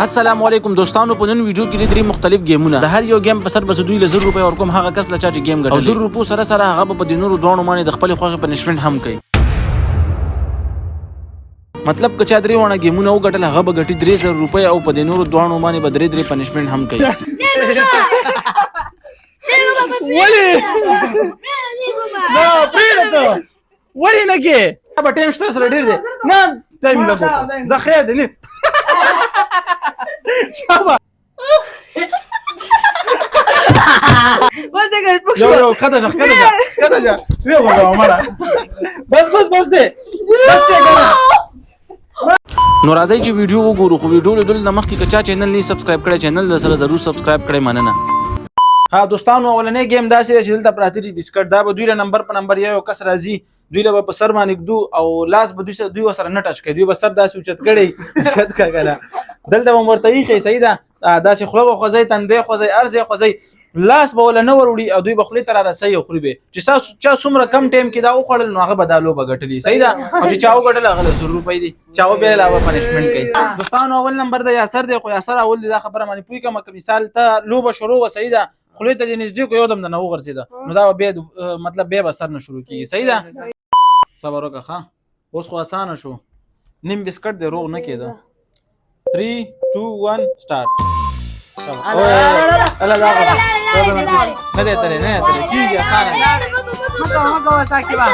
السلام علیکم دوستانو، په نن ویډیو کې لري مختلف گیمونه. د هر یو گیم په سر بس 2,000 روپۍ ورکوم هغه کس لچا چې گیم ګټي. او 100 روپو سره سره هغه په دینورو دوه باندې د خپل خوخه پنشمنت هم کوي. مطلب که چا درې ونه گیمونه وګټل هغه به ګټي 3,000 روپۍ او په دینورو دوه باندې به 3 پنشمنت هم کوي. ولی نه پریږده ولی نه کې به ټایم شته سره ډېر دی نه ټایم لګو زه خیر دی شابه بس دې ګټ پښه یو کده ځه وی وګورم مړه بس دې ګره. نو راځي چې ویډیو وګورو. خو ویډیو لیدل نه مخکې که چا چینل نه سبسکرایب کړی چینل سره ضرور سبسکرایب کړئ. مننه. ها دوستانو، اولنې گیم داسې دی چې دلته پراته دي بسکټ. دا به دوی له نمبر په نمبر یو کس راځي، دوی له به په سر باندې ږدو او لاس به دوی سره نه ټچ کوي. دوی به سر داسې اوچت کړی شت کا کنه دلته به ورته ایښی صحیح ده داسې خوله به خوځئ تندی خوځئ ارزې خوځئ لاس به وله نه وروړي او دوی به خولې ته رارسوي او خوري به چې چا څومره کم ټایم کې دا وخوړل نو هغه به دا لوبه ګټلي صحیح ده. او چې چا وګټل هغه له 100 روپۍ دي چا وبې علاوه پنشمنټ کوي. دوستانو اول نمبر د یاسر دی. خو یاسر اول دی دا خبره باندې پوه کوم که مثال ته لوبه شروع و صحیح ده خولې ته دې نږدې کو یو دم د نه وغورځېده نو دا به مطلب بیا به سر نه شروع کېږي صحیح ده. صبر وکړه ښه اوس خو اسانه شو. نیم بسکټ دی روغ نه کېده. 3 2 1 سٹارټ. الله دا نه دی ترې کېږي اسانه مګه وساکي با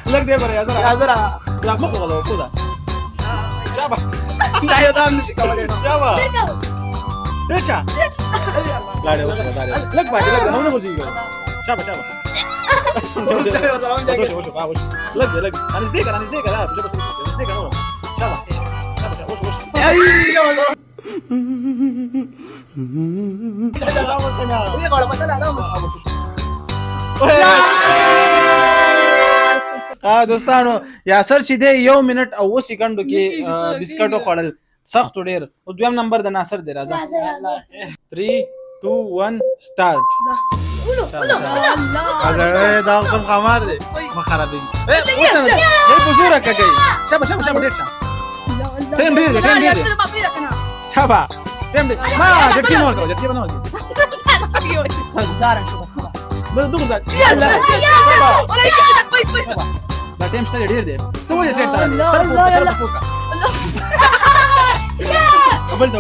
لك دي برا يا زرع لا مخ والله وكذا شابه لا يا دام نشي كمان شابه ليش لا لا لك باجي لك انا مو زيك شابه لك انا زديك لا زديك انا شابه دوستانو یاسر چې دی 1 منټ او 2 سکندو کې بسکټ خوړل سخت ډیر. او دویم نمبر د ناصر دی. راځه 3 2 1 سٹارټ. دا کوم خمار دی مخاره دی په زوره کوي. شابه ډیر ټیم ډیر شابه ټیم ډیر ما جټي نور زارا شو بس خلاص بس دغه ځای دا ټیم شته ډیر دی. ته ولې سیټ تر سره پوکا قبل دا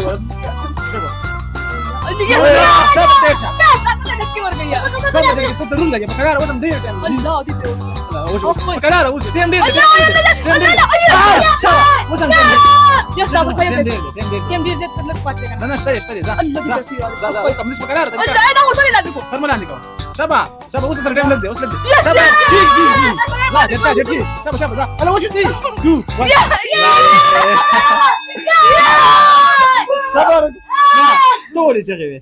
شابه وصل سر جنب وصل شابه لا جتي شابه انا وش دي صبر توري چغوي.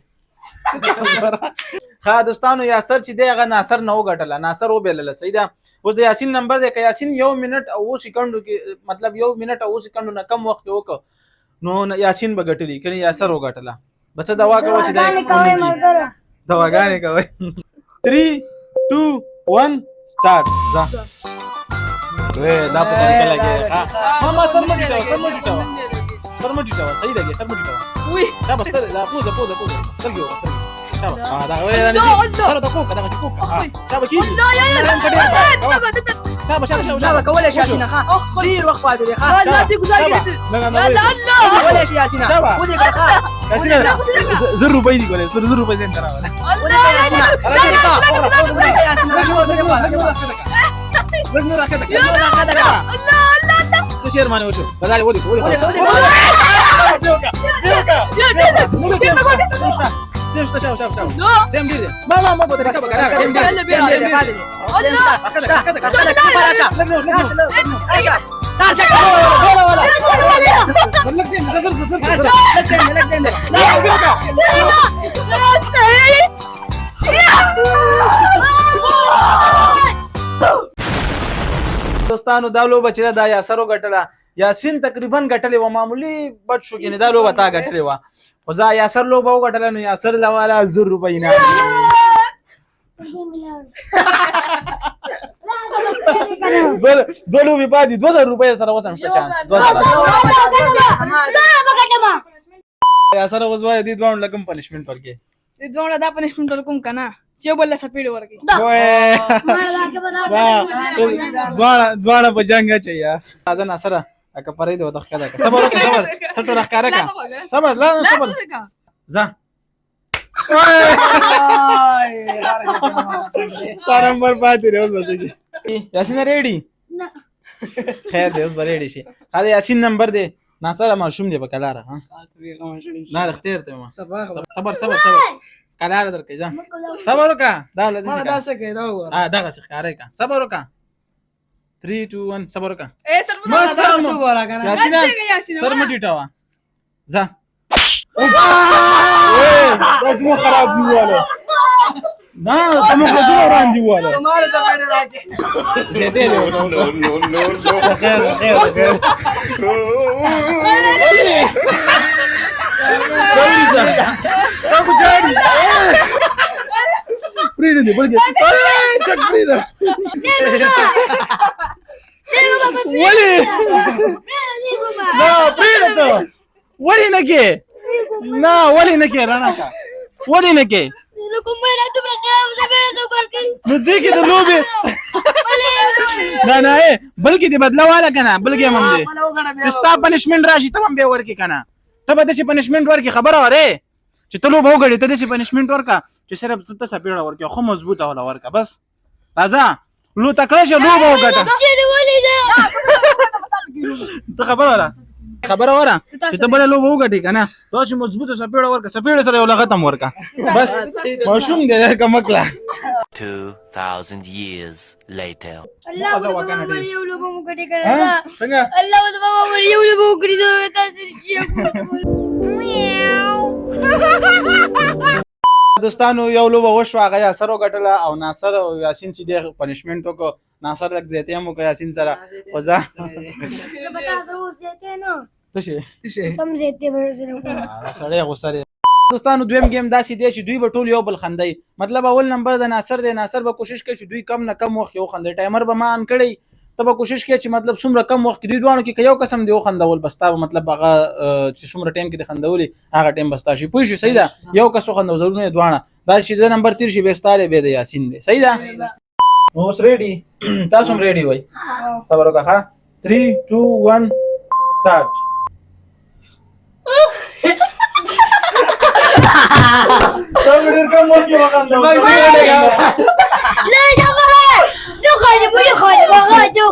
ها دوستانو یاسر چې دی هغه ناصر نه وګټله ناصر وبېلله صحیح ده. اوس د یاسین نمبر دی که یاسین 1 منټ او 2 سکندو کې مطلب 1 منټ او 2 سکندو نه کم وخت وکړو نو یاسین به ګټلی کنه یاسر وګټله. بس دوا کوي چې دواګانې کوي. 3 2 1 سٹارټ. ځه وې دا په طریقه لګي ما سر مټ ټاو صحیح لګي سر مټ ټاو وي شابه ستر دا پوزه سرګو شابه دا وې نه سره دا کوکا دا کوکا شابه کی شابه کولای شي یاسین ښه ډیر وخت پاتې دی ښه لا دې گزار کړې لا کولای شي یاسین ودې ښه یاسین 100 روپۍ دی کولای 100 روپۍ زین کراوله لګنو راکته تو شیر مانه وچو بدل ودی شاو دم دير ما بقدر اكسب كلام دم دير الله دوستانو دا لوبه چې دا یاسر وګټله یاسین تقریبا ګټلې و معمولی بچ شو یعنی دا لوبه تا ګټلې و خو زه یاسر لوبه وګټله نو یاسر لواله 1000 روپۍ انعام دو لوبې پاتې 2000 روپۍ سره وسم شته چانس یاسر اوس وایي دې دوه لکم پنشمنت ورکې دې دوه دا پنشمنت ورکوم کنه چې بل سپیډ ورکې دواړه په جنګ اچي یا ځان سره اګه پرې د وخت کده صبر وکړه صبر سټو راخاره کا صبر لا صبر ځه ستاره نمبر پاتې دی اوس بسګي یاسین ریډي خیر دی اوس به ریډي شي دا یاسین نمبر دی ناصر ماشوم دی په کلاره ها نه اختیار ته ما صبر کلاره درکې ځه صبر وکړه دا لږه دا څه کې دا وره دغه څه ښکارې کا صبر وکړه 3 2 1 صبر وکړه سر په دا څه وره کنه یاسین سر مټی ټاوا ځه مو خراب دیواله نه تمو خدو روان دیواله हमारे सपेट राके دې له خیر ابو جاري پریده دی بلګه چک پریده ولی نه پریده ولی نه کې نه ولی نه کې رانا کا ولی نه کې نو دې کې د لوبه نه بلکې دې بدلواله کنه بلکې هم دې ستا پنشمنت راشي تمام به ورکی کنه ته به دې پنشمنت ورکی خبره وره چې ته لوبه وګړې ته دې پنشمنت ورکا چې صرف ست سپیړه ورکی خو مضبوطه ولا ورکا بس راځه لو تکړه شه لوبه وګټه ته خبره وره چې ته بل لوبه وګټې کنه دا چې مضبوطه سپیړه ورکا سپیړه سره یو لغتم ورکا بس ماشوم دې کمکلا 2000 years later الله وکړه یو لوبه مو کټی کړه څنګه الله وکړه یو لوبه کړی دا تاسو چې دوستانو یو لوبه وشو هغه یاسر وګټله او ناصر او یاسین چې د پنشمنت وکړو ناصر لک زیته هم وکړ یاسین سره وځه بتا سره وسته نو څه شي سمجھته به سره سړی غوسه دوستانو دویم گیم داسې دی چې دوی به ټول یو بل خندای مطلب اول نمبر د ناصر دی ناصر به کوشش کوي چې دوی کم نه کم وخت یو خندای ټایمر به مان کړی ته به کوشش کوي چې مطلب څومره کم وخت کې دوی دوانو کې یو قسم دی خندول بستا مطلب هغه چې څومره ټایم کې د خندولې هغه ټایم بستا شي پوه شي صحیح ده یو کس خندو ضرور نه دوانه دا چې د نمبر 30 شي به ستاره به د یاسین دی صحیح ده اوس ریډي تاسو هم ریډي وای صبر وکړه 3 2 1 سٹارټ ډېر کوم وخت وخاندم لا جبره نو خاجه بده خاجه هغه خاجه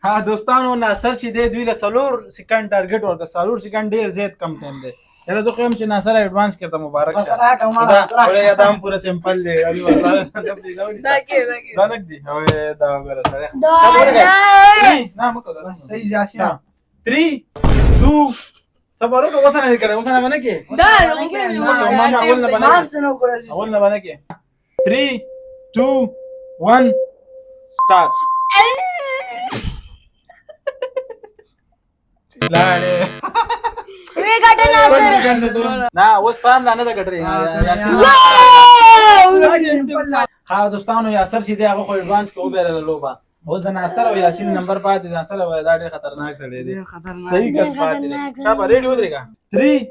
ها دوستانو ناصر چې دی دوی له 3 سکند ټارګټ ورته 3 سکند ډیر زیات کم ټایم دی یره زه کوم چې ناصر ایڈوانس کړه مبارک شه ولې یادام پورا سمپل دی علي والله دا نک دی او دا وګوره سره نه مکو صحیح جاسیا 3 2 صبر وکړه وسنه کړه وسنه باندې کې دا اول نه باندې کې 3 2 1 سٹارټ لاړې وی ګټه ناصر نه اوس پام نه ده ګټري ها دوستانو یاسر چې دی هغه خو ایڈوانس کې وبېره لوبه اوس د ناصر او یاسین نمبر پاتې د ناصر او دا ډېر خطرناک سړی دی صحیح کس پاتې دی شابه ریډي ودرېګا 3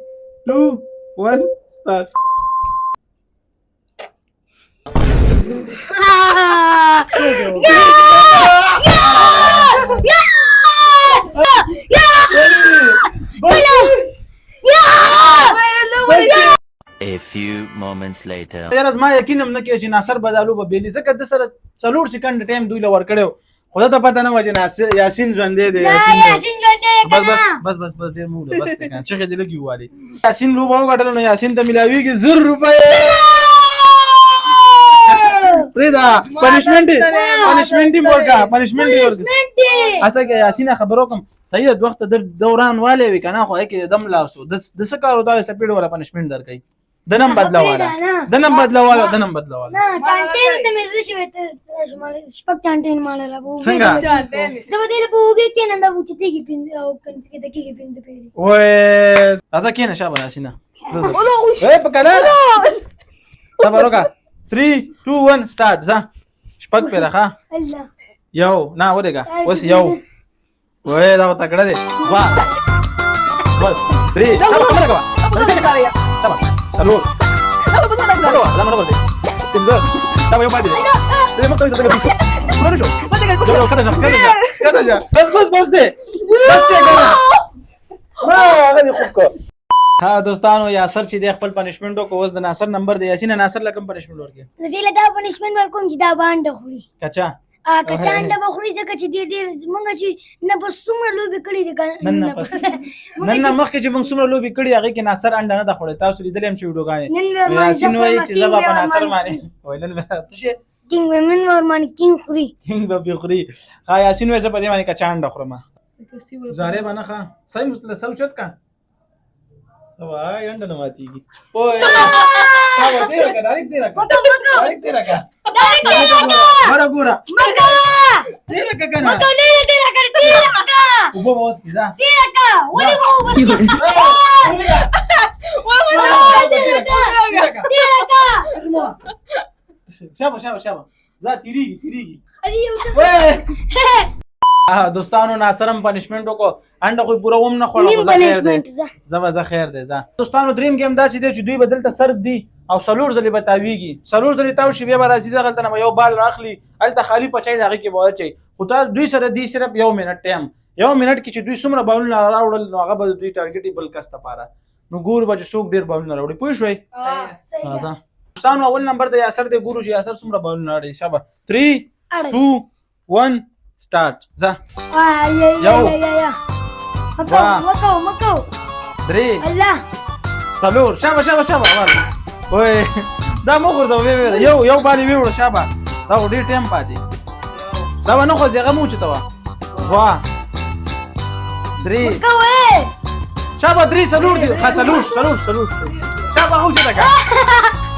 2 1 سٹارټ A few moments later یاره زما یقین هم نه کوي چې ناصر بدالو به بیلی ځکه د سره 4 سکند ټایم دوی له ور کړو خدا ته پته نه و چې ناصر یاسین ژوندې دی یاسین ګټه بس ډیر موږ بس ته کنه چې دې لګي والی یاسین لوبه وګټل نو یاسین ته ملاویږي 1000 روپے پریدا پنیشمنت ورکا پنیشمنت اسا کې یاسین خبرو کوم صحیح د وخت د دوران والے وی کنه خو کې دم لاسو د څه کارو دا سپیډ ولا پنیشمنت درکې دنم بدلواله نه چانټین ته مې شي وته شمال شپک چانټین مال راو څنګه زه دې په وګه کې نه دا وچته کې پین او کنه کې پین ته پیری وای اسا کې نشه بنا سینا اے پکړه تبروکا 3 2 1 سٹارټ ځه شپک په راخه الله یو نه ودیګه اوس یو وای دا تکړه دی واه بس 3 Salud. Lama dulu deh. Tinggal. Tahu yang pasti. Terima kasih telah berbicara. Mana show? Kata aja. Bas deh. Karena. Wah, ada خوب ها دوستانو یاسر چې د خپل پنیشمنټو کو اوس د ناصر نمبر دی یاسین ناصر لکم پنیشمنټ ورکې زه دې له پنیشمنت ورکوم چې دا باندې خوري کچا کچانډه بخوري ځکه چې ډېر مونږ چې نه بس څومره لوبې کړې دي نن نه مخکې چې موږ څومره لوبې کړې هغه کې ناصر انډه نه د خوړې تاسو لیدلې هم چې ویډیوګانې یاسین وایي چې زبا په ناصر باندې وای نن څه کینګ ومن ورمان کینګ خوري کینګ به بخوري ها یاسین وایي په دې باندې کچانډه خورم زاره باندې ښه صحیح مسله سوچت کا وای انډه نه ماتيږي اوه صاحب دې راکا ډایرکټ دې راکا ډایرکټ دې راکا مارا ګورا دې راکا کنه دې راکا وبو اوس کیدا دې راکا ولې وو بس دې راکا شابه za تیریږي دوستانو ناصرم پنیشمنټو کو انډه خو پورا ووم نه خوړو زه خیر دی زه خیر دی دوستانو دریم گیم دا چې دی چې دوی بدل ته سرب دی او سلور ځلې بتاویږي سلور ځلې تاو شي بیا به راځي دغلته نه یو بال راخلي هلته خالی پچای دغه کې به چي خو تاسو دوی سره دی صرف 1 منټ ټایم 1 منټ کې چې دوی څومره بالونه راوړل نو هغه به دوی ټارګټي بل کس ته پاره نو ګور به چې څوک ډیر بالونه راوړي پوه شوي راځه دوستانو اول نمبر د یاسر دی ګورو چې یاسر څومره بالونه راوړي شابه 3 2 1 start za ya makau 3 Allah salur shaba war oi da mo khurza we yau bali we wura shaba da ودي ټیم پاتې دا ونه خو زغه مو چتوا وا 3 makau shaba 3 salur دي salur shaba هو چتا کا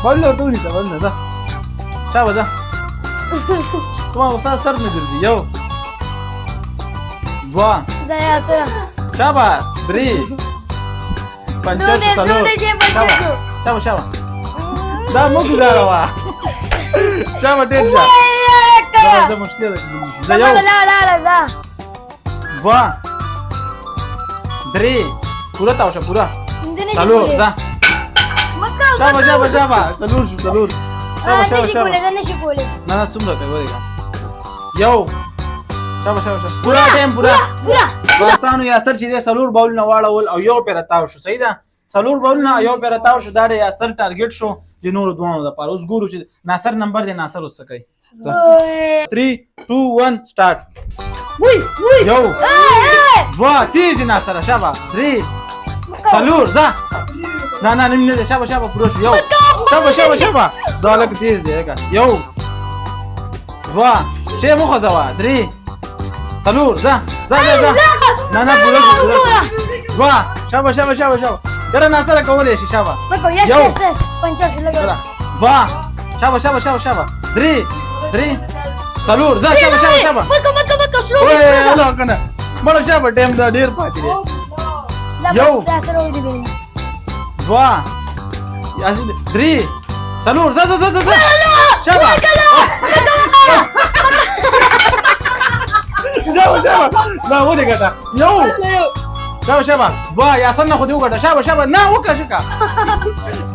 بولو ټولي دا ونه دا shaba za کومه وسه سر نه ګرځي یو Dua. Saya serah. Siapa? Beri. Pancet salur. Siapa? Dah mau kita rawa. Siapa dia? Dah muskil. Zayau. La. Dua. Beri. Pura tahu siapa pura? Salur. Za. Makau. Siapa? Salur. Siapa? Nasi boleh. Nana sumber kayak gue Yo. شابه پورا ټایم پورا دوستانو یاسر چې د سلور باول نه واړول او یو پیر تاو شو صحیح ده سلور باول نه یو پیر تاو شو دا د یاسر ټارګټ شو د نور دوه د پاره اوس ګورو چې ناصر نمبر دی ناصر اوس کوي 3 2 1 سٹارټ وای یو وا تیز ناصر شابه 3 سلور ځه نه نه شابه پورا شو یو شابه دا لک تیز دی یو وا شی مخه زوا 3 Salur, za. Nana pura. Wah, shaba. Jara Nasara kawale shi shaba. Makau, yes. Pancas lagi. Wah, shaba. 3. Salur, za shaba. Makau, slow. Weh, Allah kana. Malo shaba time da deer paati de. Yo. Sasaro di bin. Wah. Yasin 3. Salur, za. Shaba. شابه لا ودي قطع يو شابه با يا سنه خدي وقطع شابه نا وكا شكا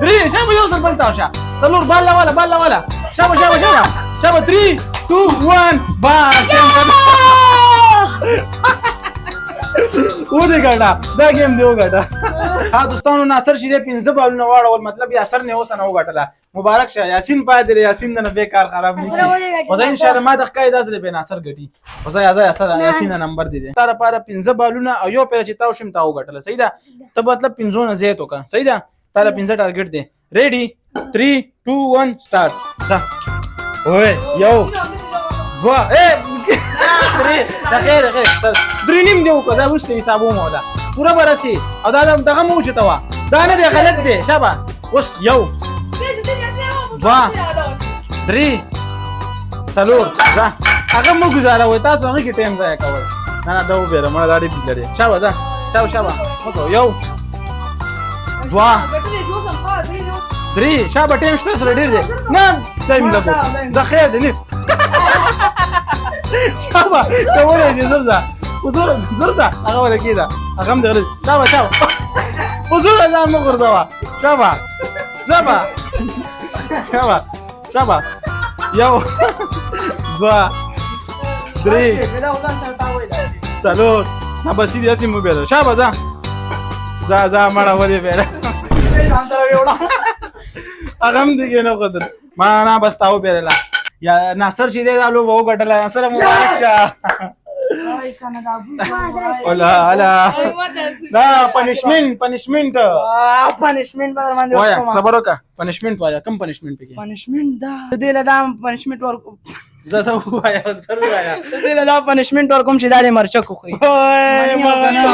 دري شابه يوصل بلتاوشا سلور بالا ولا شابه 3 2 1 با ودي قطع دا گیم دی وقطع ها دوستانو ناصر چې د 15 بالونه واړول مطلب یاسر نه وسنه وګټله مبارک شه یاسین پادر یاسین نه به کار خراب نه وځه ان شاء الله ما د قاعده ځله به ناصر غټي وځه یاسر یاسین نمبر دي تر پاره 15 بالونه او یو پیر چې تاو شم تاو غټله صحیح ده ته مطلب 15 نه زیات وکا صحیح ده تر 15 ټارګټ دي ریډي 3 2 1 سٹارټ ځه وای یو دوه درې خیر درې نیم دی وکړه دا وروسته حسابومه ده پوره به رسي او دا دغه مو اوچته وه دا نه دی غلط دی شابه اوس یو دوه درې څلور ځه هغه مو ګزاروئ تاسو هغې کې ټایم ضایع کوئ نه دا وبېره مړه دا ډېر بج لري شابه ځه شابه وکړو یو دوه درې شابه ټایم شته سره ډېر دی نه ټایم لګو دا خیر دی نه شابه کولی شي زر ځه زر ځه هغه وله کېده هغه هم د غلط شابه خو زره ځان مه غورځوه شابه یو دوه درې څلور نه بسي دي هسې مو بېله شابه ځه مړه ولې بېله هغه هم دې کې نه قدر ما نه بس تا وبېلله یا ناصر چې دی دا لوبه وګټله ناصره مبارک شه هلا دا پنشمنټ وایا صبر وکړه پنشمنټ وایا کوم پنشمنټ پکې پنشمنټ دا دې له دا پنشمنټ ورکو زه وایا سر وایا دې له دا پنشمنټ ورکوم چې دا دې مرچک خوري وای مغنا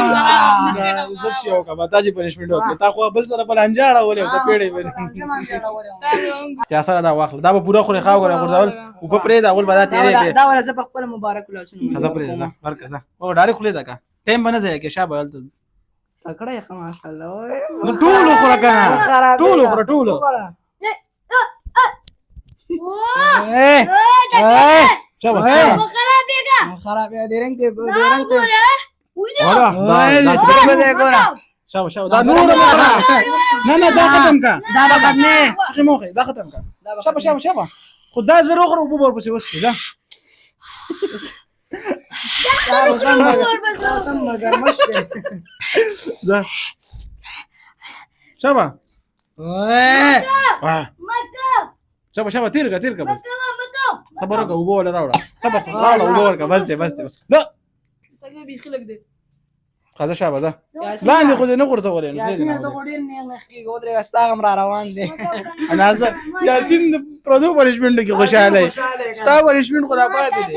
زه شو کا بتا چې پنشمنټ ورکړه تا خو بل سره بل انجاړه ولې ته پیړې یا سره دا واخله دا به پوره خوري خاو غره ورځول او په پرې دا اول بدا تیرې دا ورځ په خپل مبارک لاسونه خزه پرې دا ورکه ځه او ډارې خولې دا کا ټایم باندې ځای کې شابه ولته تکړه یې ماشاءالله ټول خورا کنه ټول شابه خراب یا دې رنگ ته شابه دا نور نه دا ختم کا دا ختم نه موخه دا ختم کا شابه خدا زرو خرو بو ورپسې وسکه ځه شابه شابه تیر کا بس صبر وکړه وبو ولا راوړه صبر وبو ورکړه بس دی لا خزه شابه ځه لاندې خو دې نه غورځولې یاسین د غوډین نه مخکې ګودره استاغم را روان دي انا زه یاسین پردو پنشمنټ کې خوشاله ستا پنشمنټ خو لا پاتې دي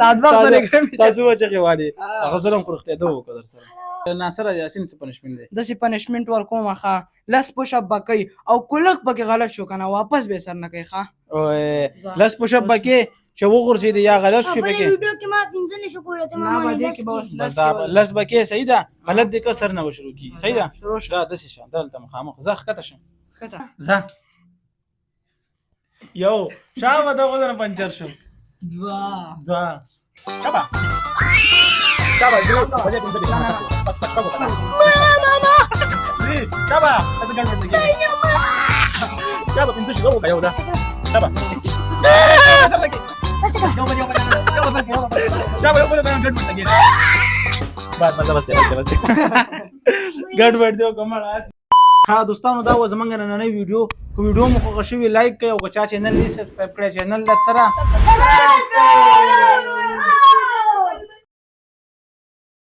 دا دوه سره تاسو چې غواړي هغه سلام خورخته دوه وکړ سره ناصر یاسین څه پنشمنټ دی د سي پنشمنټ ورکوم ښه لس پوش اپ بکې او کلک پکې غلط شو کنه واپس به سر نه کوي ښه او لس پوش اپ بکې چې وګورځي دی یا غلط شو بکې ویډیو کې ما 15 نشو کولای ته ما باندې کې بس لس بکې صحیح ده غلط دي که سر نه وشرو کی صحیح ده دا د څه شان دلته مخامخ زخ کته شم خطا زه یو شابه دا غوډه پنچر شو دوا شابه شابه شابه از ګل ورته کې شابه پنځه شو یو دا شابه شابه یو بل باندې ګډ ورته کې بس ګډ ورته کومه ها دوستانو دا و زمونږ نننۍ ویډیو کو ویډیو مو خوښ شوی لایک کړئ او که چا چینل نه سبسکرایب کړی چینل در سره